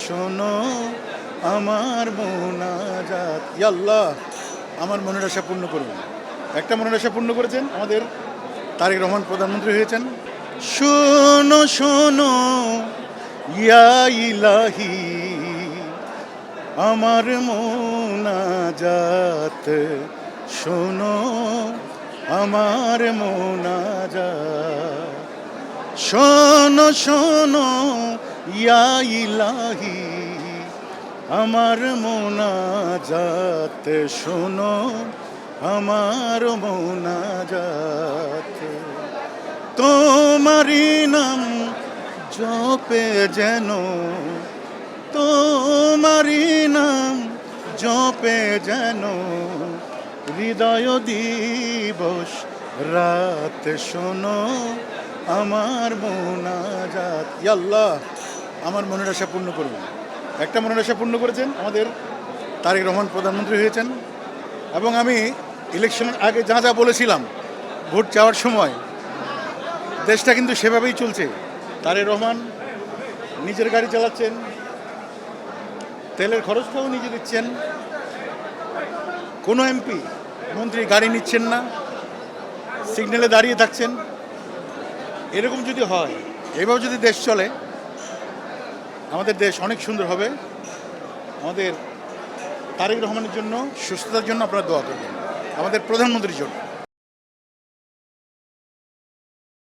শোনো আমার মোনাজাত। ইয়া আল্লাহ, আমার মনের আশা পূর্ণ করুন। একটা মনের আশা পূর্ণ করেছেন, আমাদের তারেক রহমান প্রধানমন্ত্রী হয়েছেন। শোনো শোনো ইয়া ইলাহি, আমার মোনাজাত শোনো, আমার মোনাজাত। শোনো শোনো ইয়া ইলাহি, আমার মোনাজাত শোনো, আমার মোনাজাত। তোমারি নাম জপে যেন, তোমারি নাম জপে যেন, হৃদয় দিবস রাত শোনো, আমার মোনাজাত। ইয়া আল্লাহ, আমার মনের আশা পূর্ণ করুন। একটা মনের আশা পূর্ণ করেছেন, আমাদের তারেক রহমান প্রধানমন্ত্রী হয়েছেন। এবং আমি ইলেকশনের আগে যা যা বলেছিলাম ভোট চাওয়ার সময়, দেশটা কিন্তু সেভাবেই চলছে। তারেক রহমান নিজের গাড়ি চালাচ্ছেন, তেলের খরচটাও নিজে দিচ্ছেন, কোনো এমপি মন্ত্রী গাড়ি নিচ্ছেন না, সিগন্যালে দাঁড়িয়ে থাকছেন। এরকম যদি হয়, এভাবে যদি দেশ চলে, আমাদের দেশ অনেক সুন্দর হবে। আমাদের তারেক রহমানের জন্য, সুস্থতার জন্য আপনারা দোয়া করবেন, আমাদের প্রধানমন্ত্রীর জন্য।